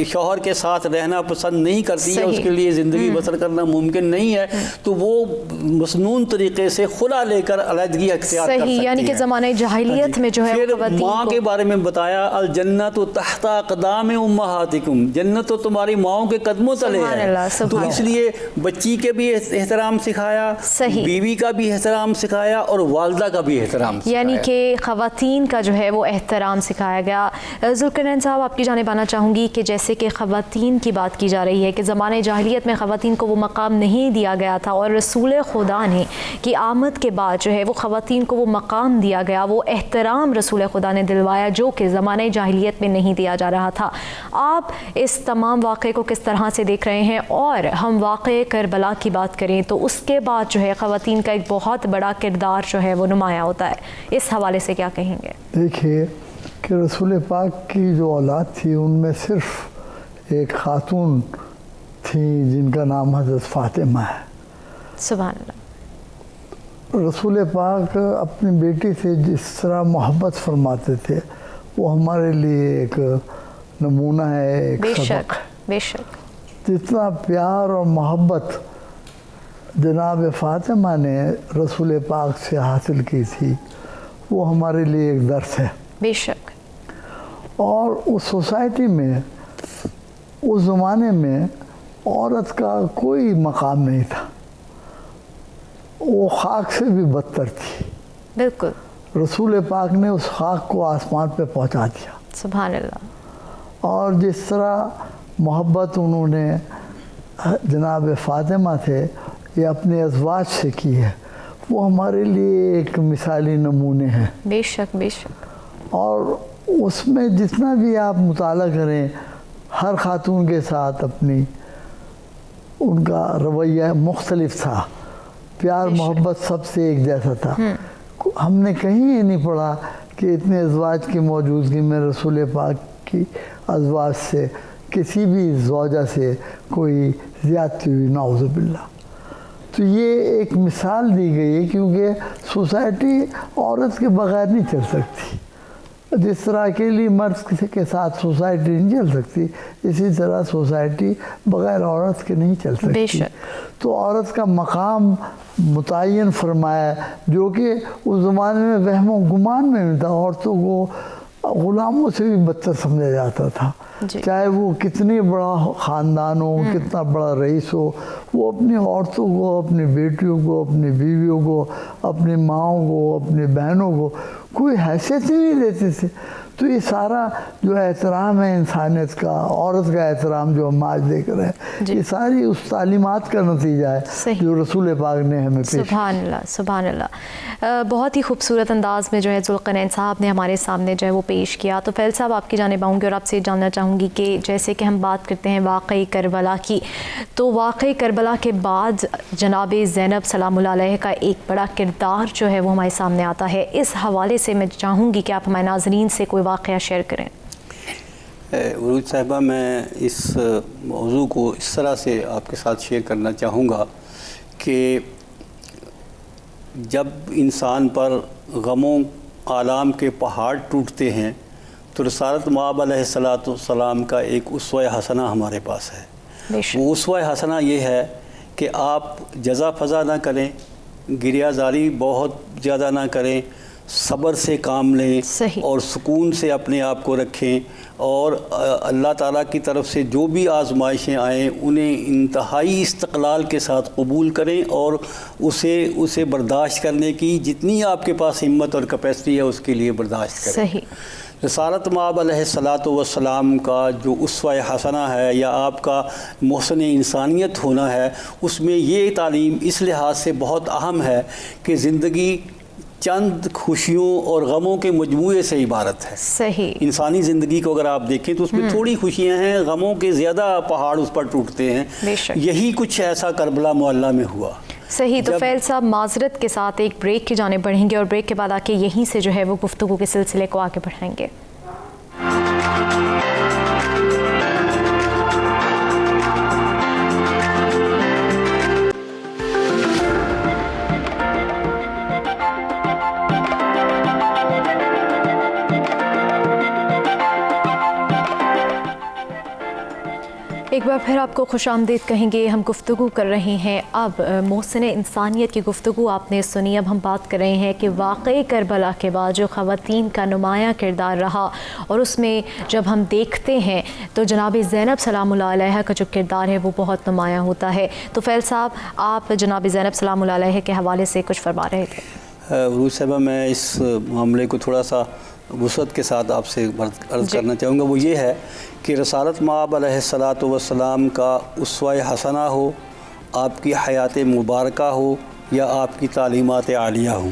شوہر کے ساتھ رہنا پسند نہیں کرتی ہے، اس کے لیے زندگی بسر کرنا ممکن نہیں ہے، تو وہ مسنون طریقے سے خلا لے کر علیحدگی اختیار کر سکتی ہے. یعنی کہ زمانہ جاہلیت میں جو ہے پھر ماں کے بارے میں بتایا الجنت تحت اقدام امہاتکم. جنت تو تمہاری ماؤں کے قدموں تلے ہے. تو اس لیے بچی کے بھی احترام سکھایا، بیوی کا بھی احترام سکھایا، اور والدہ کا بھی احترام سکھایا. یعنی کہ خواتین کا جو ہے وہ احترام سکھایا گیا. ذوالقرنین صاحب آپ کی جانب آنا چاہوں گی کہ جیسے کہ خواتین کی بات کی جا رہی ہے کہ زمانہ جاہلیت میں خواتین کو وہ مقام نہیں دیا گیا تھا، اور رسول خدا نے کی آمد کے بعد جو ہے وہ خواتین کو وہ مقام دیا گیا، وہ احترام رسول خدا نے دلوایا جو کہ زمانہ جاہلیت میں نہیں دیا جا رہا تھا. آپ اس تمام واقعے کو کس طرح سے دیکھ رہے ہیں؟ اور ہم واقعے کربلا کی بات کریں تو اس کے بعد جو ہے خواتین کا ایک بہت بڑا کردار جو ہے وہ نمایاں ہوتا ہے. اس حوالے سے کیا کہیں گے؟ دیکھیے کہ رسول پاک کی جو اولاد تھی ان میں صرف ایک خاتون تھی جن کا نام حضرت فاطمہ ہے. سبحان اللہ. رسول پاک اپنی بیٹی سے جس طرح محبت فرماتے تھے وہ ہمارے لیے ایک نمونہ ہے، ایک سبق ہے. بے شک. جتنا پیار اور محبت جناب فاطمہ نے رسول پاک سے حاصل کی تھی وہ ہمارے لیے ایک درس ہے. بے شک. اور اس سوسائٹی میں اس زمانے میں عورت کا کوئی مقام نہیں تھا، وہ خاک سے بھی بدتر تھی. بالکل. رسول پاک نے اس خاک کو آسمان پہ پہنچا دیا. سبحان اللہ. اور جس طرح محبت انہوں نے جناب فاطمہ تھے یہ اپنے ازواج سے کی ہے، وہ ہمارے لیے ایک مثالی نمونے ہیں. بے شک بے شک. اور اس میں جتنا بھی آپ مطالعہ کریں ہر خاتون کے ساتھ اپنی ان کا رویہ مختلف تھا. پیار محبت سب سے ایک جیسا تھا. ہم نے کہیں یہ نہیں پڑھا کہ اتنے ازواج کی موجودگی میں رسول پاک کی ازواج سے کسی بھی زوجہ سے کوئی زیادتی ہوئی، نعوذ باللہ. تو یہ ایک مثال دی گئی ہے، کیونکہ سوسائٹی عورت کے بغیر نہیں چل سکتی. جس طرح اکیلی مرد کے ساتھ سوسائٹی نہیں چل سکتی، اسی طرح سوسائٹی بغیر عورت کے نہیں چل سکتی. تو عورت کا مقام متعین فرمایا، جو کہ اس زمانے میں وہم و گمان میں بھی تھا. عورتوں کو غلاموں سے بھی بدتر سمجھا جاتا تھا. چاہے وہ کتنی بڑا خاندان ہو، کتنا بڑا رئیس ہو، وہ اپنی عورتوں کو، اپنی بیٹیوں کو، اپنی بیویوں کو، اپنی ماؤں کو، اپنی بہنوں کو کوئی حیثیت ہی نہیں دیتے تھے. تو یہ سارا جو احترام ہے انسانیت کا، عورت کا احترام جو ہم آج دیکھ رہے ہیں، یہ ساری اس تعلیمات کا نتیجہ ہے جو رسول پاک نے ہمیں پیش. سبحان اللہ سبحان اللہ. بہت ہی خوبصورت انداز میں جو ہے ذوالقرنین صاحب نے ہمارے سامنے جو ہے وہ پیش کیا. تو فیل صاحب آپ کی جانب آؤں گی اور آپ سے جاننا چاہوں گی کہ جیسے کہ ہم بات کرتے ہیں واقعی کربلا کی، تو واقعی کربلا کے بعد جناب زینب سلام اللہ علیہ کا ایک بڑا کردار جو ہے وہ ہمارے سامنے آتا ہے. اس حوالے سے میں چاہوں گی کہ آپ ہمارے ناظرین سے کوئی واقعہ شیئر کریں. عروج صاحبہ، میں اس موضوع کو اس طرح سے آپ کے ساتھ شیئر کرنا چاہوں گا کہ جب انسان پر غموں آلام کے پہاڑ ٹوٹتے ہیں تو رسالت مآب علیہ السلام کا ایک اسوہ حسنہ ہمارے پاس ہے. وہ اسوہ حسنہ یہ ہے کہ آپ جزا فضا نہ کریں، گریہ زاری بہت زیادہ نہ کریں، صبر سے کام لیں اور سکون سے اپنے آپ کو رکھیں، اور اللہ تعالیٰ کی طرف سے جو بھی آزمائشیں آئیں انہیں انتہائی استقلال کے ساتھ قبول کریں اور اسے برداشت کرنے کی جتنی آپ کے پاس ہمت اور کیپیسٹی ہے اس کے لیے برداشت کریں. صحیح. رسالت مآب علیہ السلام کا جو اسوہ حسنہ ہے یا آپ کا محسن انسانیت ہونا ہے، اس میں یہ تعلیم اس لحاظ سے بہت اہم ہے کہ زندگی چند خوشیوں اور غموں کے مجموعے سے عبارت ہے. صحیح. انسانی زندگی کو اگر آپ دیکھیں تو اس میں تھوڑی خوشیاں ہیں، غموں کے زیادہ پہاڑ اس پر ٹوٹتے ہیں. یہی کچھ ایسا کربلا معلیٰ میں ہوا. صحیح. تو فیل صاحب معذرت کے ساتھ ایک بریک کی جانب بڑھیں گے اور بریک کے بعد آ کے یہیں سے جو ہے وہ گفتگو کے سلسلے کو آگے بڑھائیں گے. ایک بار پھر آپ کو خوش آمدید کہیں گے. ہم گفتگو کر رہے ہیں اب محسن انسانیت کی گفتگو آپ نے سنی. اب ہم بات کر رہے ہیں کہ واقعی کربلا کے بعد جو خواتین کا نمایاں کردار رہا اور اس میں جب ہم دیکھتے ہیں تو جناب زینب سلام اللہ علیہ کا جو کردار ہے وہ بہت نمایاں ہوتا ہے. تو فیل صاحب، آپ جناب زینب سلام اللہ علیہ کے حوالے سے کچھ فرما رہے تھے. عروج صاحبہ، میں اس معاملے کو تھوڑا سا وسعت کے ساتھ آپ سے عرض کرنا چاہوں گا. وہ یہ ہے کہ رسالت مآب علیہ السلام کا اسوہ حسنہ ہو، آپ کی حیات مبارکہ ہو یا آپ کی تعلیمات عالیہ ہوں،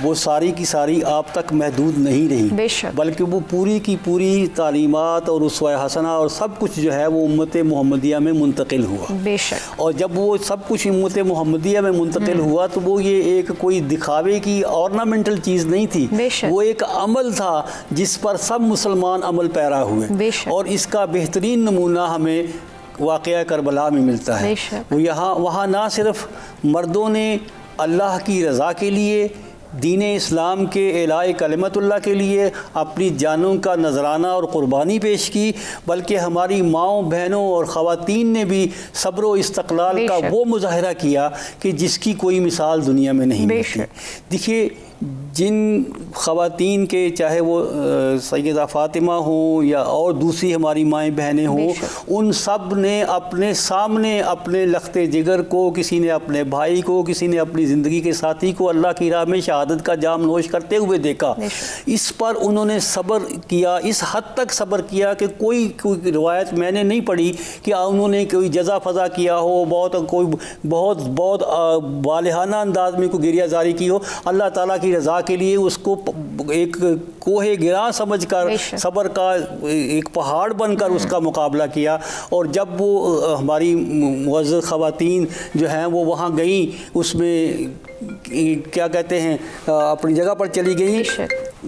وہ ساری کی ساری آپ تک محدود نہیں رہی، بلکہ وہ پوری کی پوری تعلیمات اور اسوہ حسنہ اور سب کچھ جو ہے وہ امت محمدیہ میں منتقل ہوا. بے شک. اور جب وہ سب کچھ امت محمدیہ میں منتقل ہوا تو وہ یہ ایک کوئی دکھاوے کی آرنامنٹل چیز نہیں تھی، وہ ایک عمل تھا جس پر سب مسلمان عمل پیرا ہوئے. اور اس کا بہترین نمونہ ہمیں واقعہ کربلا میں ملتا ہے. وہاں نہ صرف مردوں نے اللہ کی رضا کے لیے، دین اسلام کے اعلاء کلمت اللہ کے لیے اپنی جانوں کا نذرانہ اور قربانی پیش کی، بلکہ ہماری ماؤں، بہنوں اور خواتین نے بھی صبر و استقلال کا وہ مظاہرہ کیا کہ جس کی کوئی مثال دنیا میں نہیں ملتی. دیکھیے، جن خواتین کے چاہے وہ سیدہ فاطمہ ہوں یا اور دوسری ہماری مائیں بہنیں ہوں، ان سب نے اپنے سامنے اپنے لخت جگر کو، کسی نے اپنے بھائی کو، کسی نے اپنی زندگی کے ساتھی کو اللہ کی راہ میں شہادت کا جام نوش کرتے ہوئے دیکھا۔ اس پر انہوں نے صبر کیا، اس حد تک صبر کیا کہ کوئی روایت میں نے نہیں پڑھی کہ انہوں نے کوئی جزا فضا کیا ہو، بہت والہانہ انداز میں کوئی گریہ زاری کی ہو۔ اللہ تعالیٰ کی رضا کے لیے اس کو ایک کوہ گراں سمجھ کر صبر کا ایک پہاڑ بن کر اس کا مقابلہ کیا۔ اور جب وہ ہماری معزز خواتین جو ہیں وہ وہاں گئیں، اس میں کیا کہتے ہیں اپنی جگہ پر چلی گئیں،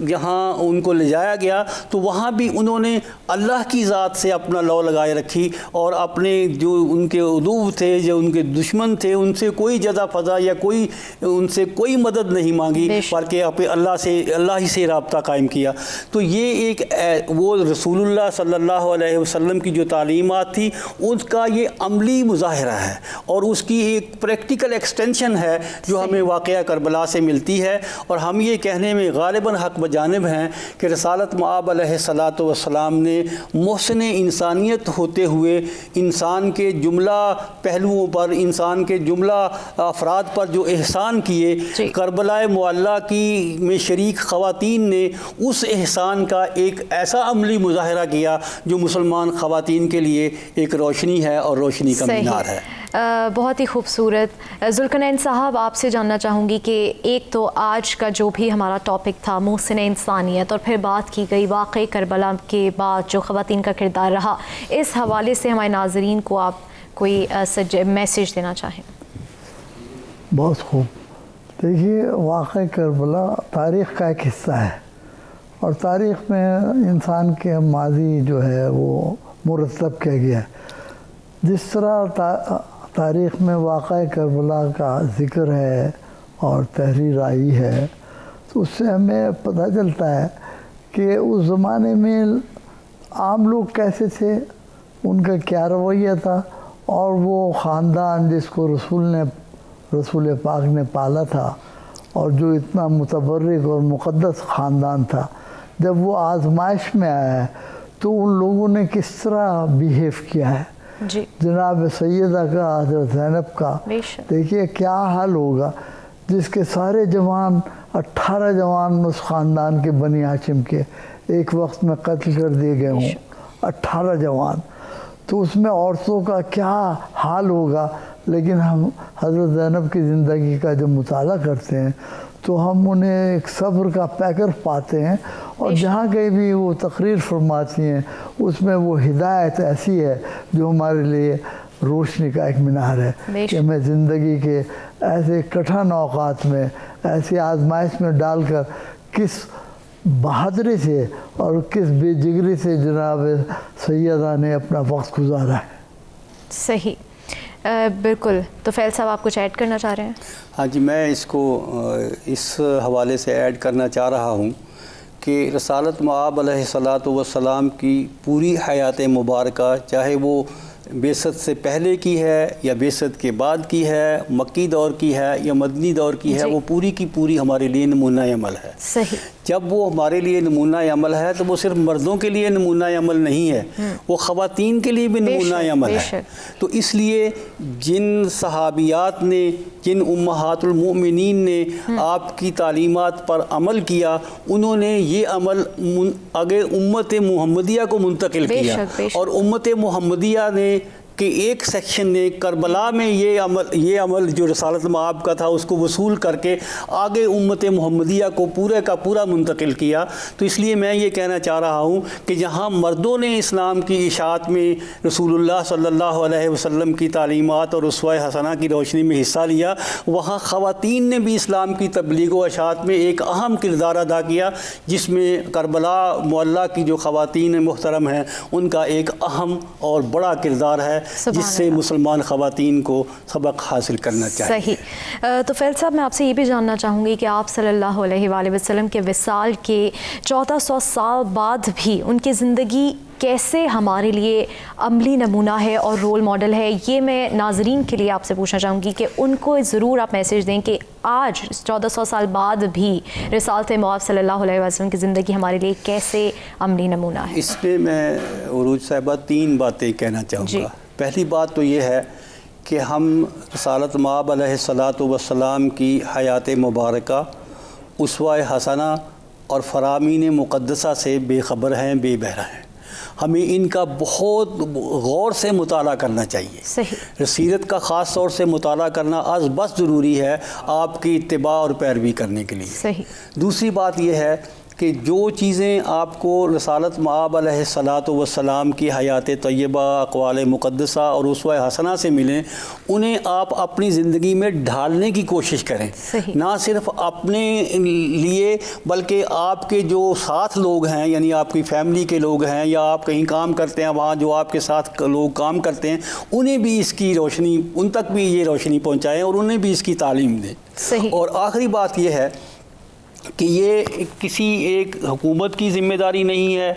جہاں ان کو لے جایا گیا، تو وہاں بھی انہوں نے اللہ کی ذات سے اپنا لو لگائے رکھی اور اپنے جو ان کے عدو تھے، جو ان کے دشمن تھے، ان سے کوئی جزا فضا یا ان سے کوئی مدد نہیں مانگی، بلکہ اللہ ہی سے رابطہ قائم کیا۔ تو یہ ایک وہ رسول اللہ صلی اللہ علیہ وسلم کی جو تعلیمات تھی، اس کا یہ عملی مظاہرہ ہے اور اس کی ایک پریکٹیکل ایکسٹینشن ہے جو ہمیں واقعہ کربلا سے ملتی ہے۔ اور ہم یہ کہنے میں غالباً حق بجانب ہیں کہ رسالت مآب علیہ الصلاۃ والسلام نے محسن انسانیت ہوتے ہوئے انسان کے جملہ پہلوؤں پر، انسان کے جملہ افراد پر جو احسان کیے، کربلا معلیٰ کی میں شریک خواتین نے اس احسان کا ایک ایسا عملی مظاہرہ کیا جو مسلمان خواتین کے لیے ایک روشنی ہے اور روشنی کا مینار ہے۔ بہت ہی خوبصورت۔ ذوالقرنین صاحب، آپ سے جاننا چاہوں گی کہ ایک تو آج کا جو بھی ہمارا ٹاپک تھا محسن انسانیت، اور پھر بات کی گئی واقعی کربلا کے بعد جو خواتین کا کردار رہا، اس حوالے سے ہمارے ناظرین کو آپ کوئی میسیج دینا چاہیں؟ بہت خوب۔ دیکھیے، واقعہ کربلا تاریخ کا ایک حصہ ہے اور تاریخ میں انسان کے ماضی جو ہے وہ مرتب کیا گیا ہے۔ جس طرح تاریخ میں واقعہ کربلا کا ذکر ہے اور تحریر آئی ہے، تو اس سے ہمیں پتہ چلتا ہے کہ اس زمانے میں عام لوگ کیسے تھے، ان کا کیا رویہ تھا، اور وہ خاندان جس کو رسول پاک نے پالا تھا اور جو اتنا متبرک اور مقدس خاندان تھا، جب وہ آزمائش میں آیا ہے تو ان لوگوں نے کس طرح بیہیو کیا ہے۔ جی جناب سیدہ کا، حضرت زینب کا، دیکھیے کیا حال ہوگا جس کے سارے جوان 18 جوان اس خاندان کے بنی ہاشم کے ایک وقت میں قتل کر دیے گئے ہوں، 18 جوان، تو اس میں عورتوں کا کیا حال ہوگا۔ لیکن ہم حضرت زینب کی زندگی کا جب مطالعہ کرتے ہیں تو ہم انہیں ایک صبر کا پیکر پاتے ہیں، اور جہاں کہیں بھی وہ تقریر فرماتی ہیں اس میں وہ ہدایت ایسی ہے جو ہمارے لیے روشنی کا ایک مینار ہے کہ ہمیں زندگی کے ایسے کٹھن اوقات میں، ایسی آزمائش میں ڈال کر کس بہادری سے اور کس بے جگری سے جناب سیدہ نے اپنا وقت گزارا ہے۔ صحیح، بالکل۔ تو فیل صاحب، آپ کچھ ایڈ کرنا چاہ رہے ہیں؟ ہاں جی، میں اس کو اس حوالے سے ایڈ کرنا چاہ رہا ہوں کہ رسالت مآب علیہ الصلاۃ والسلام کی پوری حیات مبارکہ، چاہے وہ بعثت سے پہلے کی ہے یا بعثت کے بعد کی ہے، مکی دور کی ہے یا مدنی دور کی ہے، وہ پوری کی پوری ہمارے لیے نمونہ عمل ہے۔ صحیح۔ جب وہ ہمارے لیے نمونہ عمل ہے تو وہ صرف مردوں کے لیے نمونہ عمل نہیں ہے، وہ خواتین کے لیے بھی نمونہ عمل ہے۔ تو اس لیے جن صحابیات نے، جن امہات المؤمنین نے آپ کی تعلیمات پر عمل کیا، انہوں نے یہ عمل آگے امت محمدیہ کو منتقل کیا، اور امت محمدیہ نے کہ ایک سیکشن نے کربلا میں یہ عمل جو رسالت مآب کا تھا اس کو وصول کر کے آگے امت محمدیہ کو پورے کا پورا منتقل کیا۔ تو اس لیے میں یہ کہنا چاہ رہا ہوں کہ جہاں مردوں نے اسلام کی اشاعت میں رسول اللہ صلی اللہ علیہ وسلم کی تعلیمات اور اسوہ حسنہ کی روشنی میں حصہ لیا، وہاں خواتین نے بھی اسلام کی تبلیغ و اشاعت میں ایک اہم کردار ادا کیا، جس میں کربلا معلیٰ کی جو خواتین محترم ہیں ان کا ایک اہم اور بڑا کردار ہے، جس سے مسلمان خواتین کو سبق حاصل کرنا چاہیے۔ صحیح۔ تو فیل صاحب، میں آپ سے یہ بھی جاننا چاہوں گی کہ آپ صلی اللہ علیہ وآلہ وسلم کے وصال کے 1400 سال بعد بھی ان کی زندگی کیسے ہمارے لیے عملی نمونہ ہے اور رول ماڈل ہے، یہ میں ناظرین کے لیے آپ سے پوچھنا چاہوں گی کہ ان کو ضرور آپ میسیج دیں کہ آج 1400 سال بعد بھی رسالت مآب صلی اللہ علیہ وسلم کی زندگی ہمارے لیے کیسے عملی نمونہ ہے۔ اس میں میں عروج صاحبہ 3 باتیں کہنا چاہوں گا۔ پہلی بات تو یہ ہے کہ ہم رسالت مآب علیہ الصلاۃ والسلام کی حیات مبارکہ، اسوہ حسنہ اور فرامین مقدسہ سے بے خبر ہیں، بے بہرہ ہیں۔ ہمیں ان کا بہت غور سے مطالعہ کرنا چاہیے۔ صحیح۔ سیرت کا خاص طور سے مطالعہ کرنا از بس ضروری ہے آپ کی اتباع اور پیروی کرنے کے لیے۔ صحیح۔ دوسری بات یہ ہے کہ جو چیزیں آپ کو رسالت مآب علیہ الصلاۃ والسلام کی حیات طیبہ، اقوال مقدسہ اور اسوہ حسنہ سے ملیں، انہیں آپ اپنی زندگی میں ڈھالنے کی کوشش کریں۔ صحیح۔ نہ صرف اپنے لیے بلکہ آپ کے جو ساتھ لوگ ہیں، یعنی آپ کی فیملی کے لوگ ہیں یا آپ کہیں کام کرتے ہیں وہاں جو آپ کے ساتھ لوگ کام کرتے ہیں، انہیں بھی اس کی روشنی، ان تک بھی یہ روشنی پہنچائیں اور انہیں بھی اس کی تعلیم دیں۔ صحیح۔ اور آخری بات یہ ہے کہ یہ کسی ایک حکومت کی ذمہ داری نہیں ہے،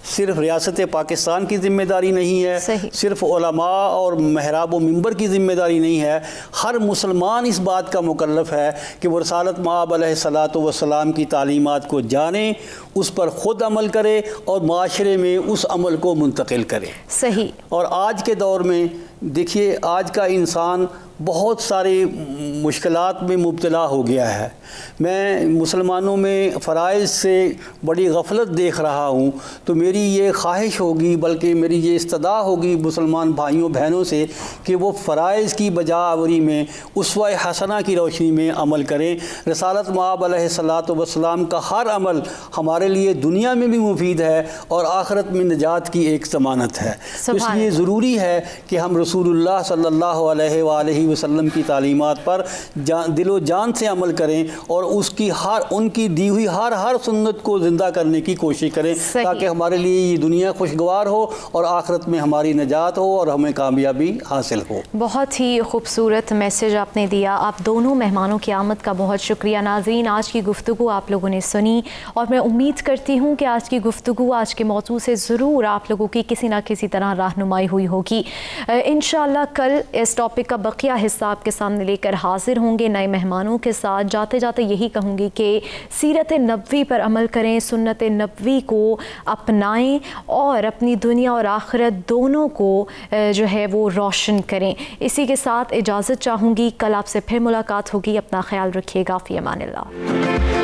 صرف ریاست پاکستان کی ذمہ داری نہیں ہے، صحیح۔ صرف علماء اور محراب و منبر کی ذمہ داری نہیں ہے۔ ہر مسلمان اس بات کا مکلف ہے کہ وہ رسالت مآب علیہ الصلاۃ والسلام کی تعلیمات کو جانے، اس پر خود عمل کرے اور معاشرے میں اس عمل کو منتقل کرے۔ صحیح۔ اور آج کے دور میں دیکھیے، آج کا انسان بہت ساری مشکلات میں مبتلا ہو گیا ہے۔ میں مسلمانوں میں فرائض سے بڑی غفلت دیکھ رہا ہوں، تو میری یہ خواہش ہوگی، بلکہ میری یہ استدعا ہوگی مسلمان بھائیوں بہنوں سے کہ وہ فرائض کی بجا آوری میں اسوہ حسنہ کی روشنی میں عمل کریں۔ رسالت مآب علیہ الصلاۃ والسلام کا ہر عمل ہمارے لیے دنیا میں بھی مفید ہے اور آخرت میں نجات کی ایک ضمانت ہے۔ اس لیے ضروری ہے کہ ہم رسول اللہ صلی اللہ علیہ وآلہ وسلم کی تعلیمات پر دل و جان سے عمل کریں اور ان کی دی ہوئی ہر سنت کو زندہ کرنے کی کوشش کریں، تاکہ ہمارے لیے یہ دنیا خوشگوار ہو اور آخرت میں ہماری نجات ہو اور ہمیں کامیابی حاصل ہو۔ بہت ہی خوبصورت میسیج آپ نے دیا۔ آپ دونوں مہمانوں کی آمد کا بہت شکریہ۔ ناظرین، آج کی گفتگو آپ لوگوں نے سنی اور میں امید کرتی ہوں کہ آج کی گفتگو، آج کے موضوع سے ضرور آپ لوگوں کی کسی نہ کسی طرح رہنمائی ہوئی ہوگی۔ انشاءاللہ کل اس ٹاپک کا بقیہ حصہ آپ کے سامنے لے کر حاضر ہوں گے نئے مہمانوں کے ساتھ۔ جاتے جاتے یہی کہوں گی کہ سیرت نبوی پر عمل کریں، سنت نبوی کو اپنائیں اور اپنی دنیا اور آخرت دونوں کو جو ہے وہ روشن کریں۔ اسی کے ساتھ اجازت چاہوں گی، کل آپ سے پھر ملاقات ہوگی۔ اپنا خیال رکھیے گا، فی امان اللہ۔